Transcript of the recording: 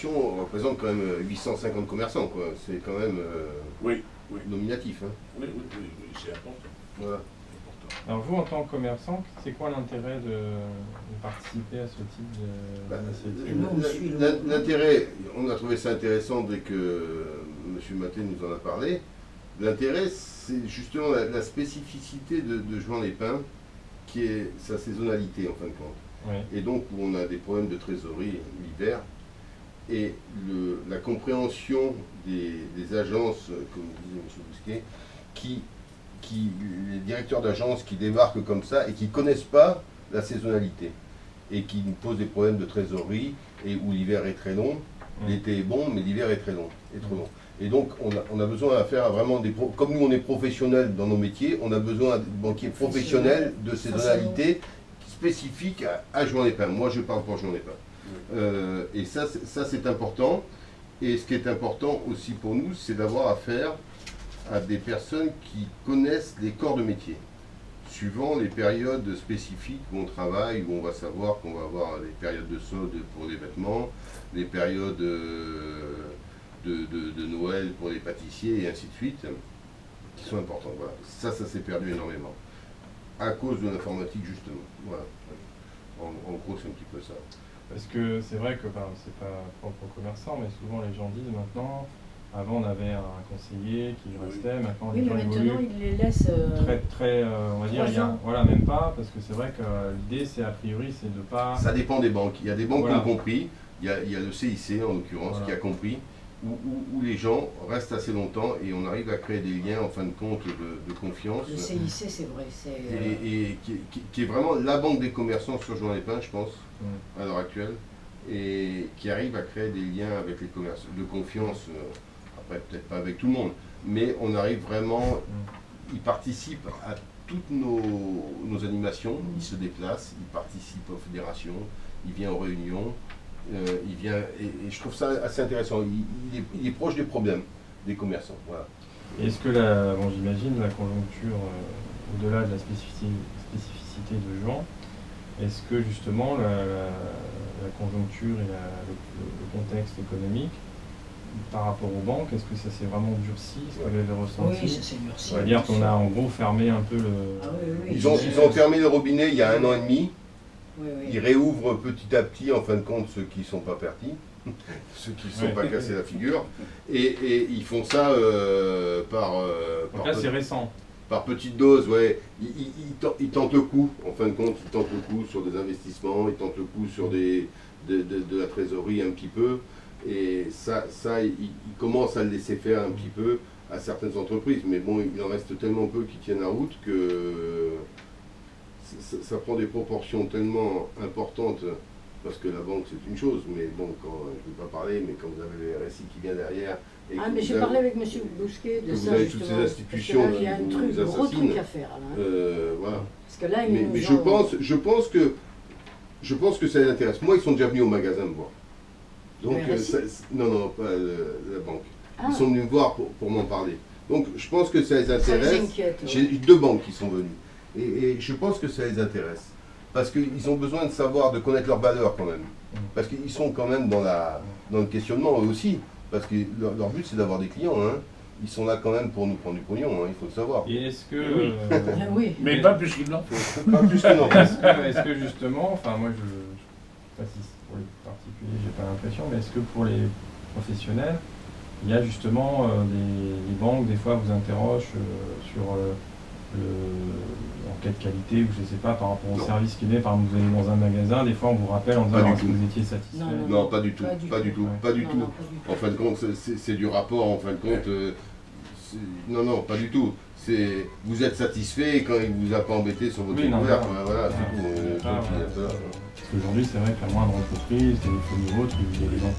On représente quand même 850 commerçants, quoi. C'est quand même Oui, oui. nominatif. Hein. Oui, c'est important. Voilà. Alors vous, en tant que commerçant, c'est quoi l'intérêt de participer à ce type d'initiative? L'intérêt, on a trouvé ça intéressant dès que M. Maté nous en a parlé. L'intérêt, c'est justement la spécificité de Juan-les-Pins, qui est sa saisonnalité en fin de compte. Oui. Et donc où on a des problèmes de trésorerie l'hiver. Et la compréhension des agences, comme disait M. Bousquet, les directeurs d'agences qui débarquent comme ça et qui ne connaissent pas la saisonnalité et qui nous posent des problèmes de trésorerie et où l'hiver est très long, l'été est bon, mais l'hiver est très long, est trop long. Et donc on a besoin à faire vraiment comme nous on est professionnels dans nos métiers, on a besoin de banquiers professionnels de saisonnalité spécifiques à Juan-les-Pins. Moi je parle pour Juan-les-Pins. Et ça c'est important. Et ce qui est important aussi pour nous, c'est d'avoir affaire à des personnes qui connaissent les corps de métier, suivant les périodes spécifiques où on travaille, où on va savoir qu'on va avoir les périodes de solde pour les vêtements, les périodes de Noël pour les pâtissiers et ainsi de suite, qui sont importantes. Voilà. Ça s'est perdu énormément, à cause de l'informatique justement. Voilà. En gros, c'est un petit peu ça. Parce que c'est vrai que c'est pas propre aux commerçants, mais souvent les gens disent maintenant, avant on avait un conseiller qui restait, maintenant les gens évoluent. Maintenant ils les laissent on va dire, voilà, même pas, parce que c'est vrai que l'idée c'est a priori c'est de pas... Ça dépend des banques. Il y a des banques qui ont compris, il y a le CIC en l'occurrence qui a compris, où les gens restent assez longtemps et on arrive à créer des liens en fin de compte de confiance. Le CIC c'est vrai. Et qui est vraiment la banque des commerçants sur Juan-les-Pins, je pense, à l'heure actuelle, et qui arrive à créer des liens avec les commerçants de confiance, après peut-être pas avec tout le monde, mais on arrive vraiment, ils participent à toutes nos animations, ils se déplacent, ils participent aux fédérations, ils viennent aux réunions. Il vient, et je trouve ça assez intéressant. Il est proche des problèmes des commerçants. Voilà. Est-ce que j'imagine la conjoncture, au-delà de la spécificité de Juan, est-ce que justement la conjoncture et le contexte économique par rapport aux banques, est-ce que ça s'est vraiment durci, ce que vous avez ressenti? Oui, ça s'est durci. On va dire qu'on a en gros fermé un peu le... Ils ont fermé le robinet il y a 1 an et demi. Oui. Ils réouvrent petit à petit, en fin de compte, ceux qui ne sont pas partis, ceux qui ne sont pas cassés la figure. Et ils font ça Donc là, c'est récent. Par petites doses, ouais. Ils tentent le coup, en fin de compte, ils tentent le coup sur des investissements, ils tentent le coup sur de la trésorerie un petit peu. Et ça ils commencent à le laisser faire un petit peu à certaines entreprises. Mais bon, il en reste tellement peu qui tiennent la route que... Ça prend des proportions tellement importantes, parce que la banque c'est une chose, mais bon, je ne vais pas parler, mais quand vous avez le RSI qui vient derrière... Mais j'ai parlé avec M. Bousquet de ça, vous avez justement, toutes ces institutions parce que là, il y a un gros truc à faire. Là, voilà. Parce que là, mais je pense que ça les intéresse. Moi, ils sont déjà venus au magasin me voir. Donc, non, pas la banque. Ils sont venus me voir pour m'en parler. Donc, je pense que ça les intéresse. J'ai 2 banques qui sont venues. Et je pense que ça les intéresse. Parce qu'ils ont besoin de connaître leurs valeurs quand même. Parce qu'ils sont quand même dans le questionnement eux aussi. Parce que leur but c'est d'avoir des clients. Hein. Ils sont là quand même pour nous prendre du pognon, hein, il faut le savoir. Et est-ce que... Oui. Mais pas plus qu'il n'en faut. Pas plus qu'il n'en faut. Est-ce que justement, enfin moi je ne sais pas si pour les particuliers j'ai pas l'impression, mais est-ce que pour les professionnels, il y a justement les banques, des fois vous interrogent sur... en quelle qualité, ou je ne sais pas, par rapport au service qu'il est, par exemple vous allez dans un magasin, des fois on vous rappelle en disant est-ce que vous étiez satisfait? Non, pas du tout. En fin de compte, c'est du rapport, en fin de compte, non, pas du tout. Vous êtes satisfait quand il ne vous a pas embêté sur votre découverte, voilà, c'est tout. Parce qu'aujourd'hui c'est vrai que la moindre entreprise, téléphonie ou autre, il y a des gens